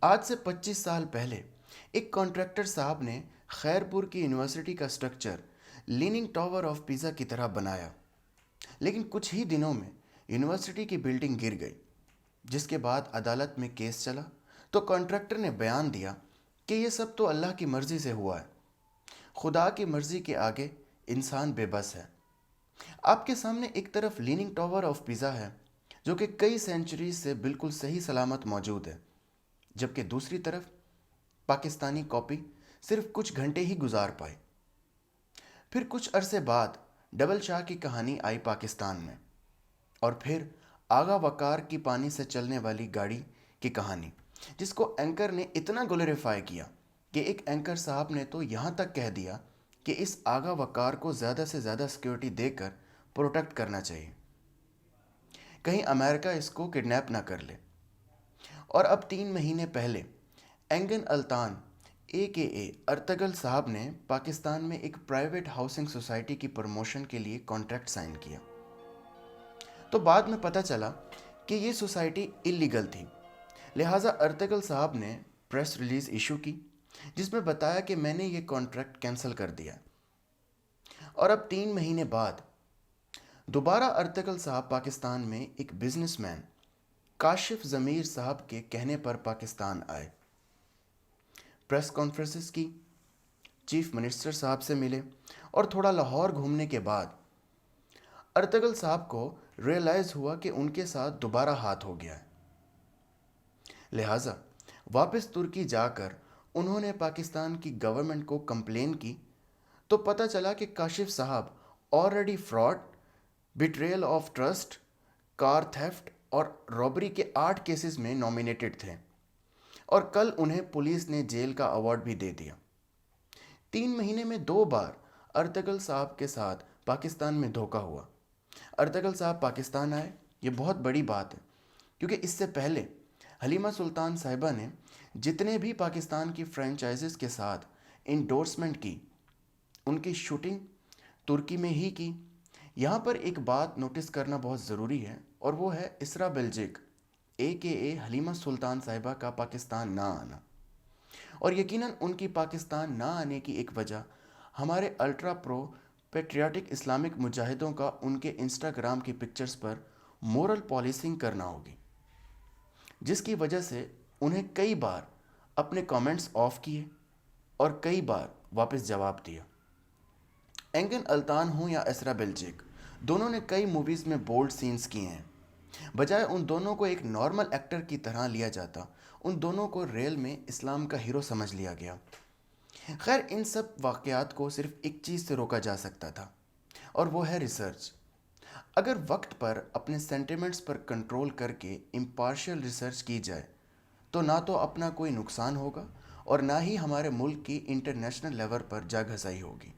آج سے 25 سال پہلے ایک کانٹریکٹر صاحب نے خیرپور کی یونیورسٹی کا structure leaning tower of pizza کی طرح بنایا، لیکن کچھ ہی دنوں میں یونیورسٹی کی بلڈنگ گر گئی۔ جس کے بعد عدالت میں کیس چلا تو کانٹریکٹر نے بیان دیا کہ یہ سب تو اللہ کی مرضی سے ہوا ہے، خدا کی مرضی کے آگے انسان بے بس ہے۔ آپ کے سامنے ایک طرف لیننگ ٹاور آف پیزا ہے جو کہ کئی سینچریز سے بالکل صحیح سلامت موجود ہے، جبکہ دوسری طرف پاکستانی کاپی صرف کچھ گھنٹے ہی گزار پائے۔ پھر کچھ عرصے بعد ڈبل شاہ کی کہانی آئی پاکستان میں، اور پھر آغا وقار کی پانی سے چلنے والی گاڑی کی کہانی، جس کو اینکر نے اتنا گلوریفائی کیا کہ ایک اینکر صاحب نے تو یہاں تک کہہ دیا کہ اس آغا وقار کو زیادہ سے زیادہ سیکیورٹی دے کر پروٹیکٹ کرنا چاہیے، کہیں امریکہ اس کو کڈنیپ نہ کر لے۔ اور اب 3 مہینے پہلے اینگن التان اے ارتگل صاحب نے پاکستان میں ایک پرائیویٹ ہاؤسنگ سوسائٹی کی پروموشن کے لیے کانٹریکٹ سائن کیا، تو بعد میں پتہ چلا کہ یہ سوسائٹی اللیگل تھی۔ لہٰذا ارتگل صاحب نے پریس ریلیز ایشو کی جس میں بتایا کہ میں نے یہ کانٹریکٹ کینسل کر دیا۔ اور اب 3 مہینے بعد دوبارہ ارتگل صاحب پاکستان میں ایک بزنس مین کاشف ضمیر صاحب کے کہنے پر پاکستان آئے، پریس کانفرنسز کی، چیف منسٹر صاحب سے ملے، اور تھوڑا لاہور گھومنے کے بعد ارتگل صاحب کو ریئلائز ہوا کہ ان کے ساتھ دوبارہ ہاتھ ہو گیا ہے۔ لہٰذا واپس ترکی جا کر انہوں نے پاکستان کی گورنمنٹ کو کمپلین کی، تو پتہ چلا کہ کاشف صاحب already fraud, betrayal of trust, car theft اور رابری کے 8 کیسز میں نامینیٹڈ تھے، اور کل انہیں پولیس نے جیل کا ایوارڈ بھی دے دیا۔ 3 مہینے میں 2 بار ارتگل صاحب کے ساتھ پاکستان میں دھوکہ ہوا۔ ارتگل صاحب پاکستان آئے، یہ بہت بڑی بات ہے، کیونکہ اس سے پہلے حلیمہ سلطان صاحبہ نے جتنے بھی پاکستان کی فرینچائزز کے ساتھ انڈورسمنٹ کی، ان کی شوٹنگ ترکی میں ہی کی۔ یہاں پر ایک بات نوٹس کرنا بہت ضروری ہے، اور وہ ہے اسرا بیلجک حلیمہ سلطان صاحبہ کا پاکستان نہ آنا۔ اور یقیناً ان کی پاکستان نہ آنے کی ایک وجہ ہمارے الٹرا پرو پیٹریاٹک اسلامک مجاہدوں کا ان کے انسٹاگرام کی پکچرز پر مورل پالیسنگ کرنا ہوگی، جس کی وجہ سے انہیں کئی بار اپنے کامنٹس آف کیے اور کئی بار واپس جواب دیا۔ اینگن التان ہوں یا اسرا بیلجک، دونوں نے کئی موویز میں بولڈ سینز کیے ہیں۔ بجائے ان دونوں کو ایک نارمل ایکٹر کی طرح لیا جاتا، ان دونوں کو ریل میں اسلام کا ہیرو سمجھ لیا گیا۔ خیر، ان سب واقعات کو صرف ایک چیز سے روکا جا سکتا تھا، اور وہ ہے ریسرچ۔ اگر وقت پر اپنے سینٹیمنٹس پر کنٹرول کر کے امپارشل ریسرچ کی جائے تو نہ تو اپنا کوئی نقصان ہوگا اور نہ ہی ہمارے ملک کی انٹرنیشنل لیول پر جا گھسائی ہوگی۔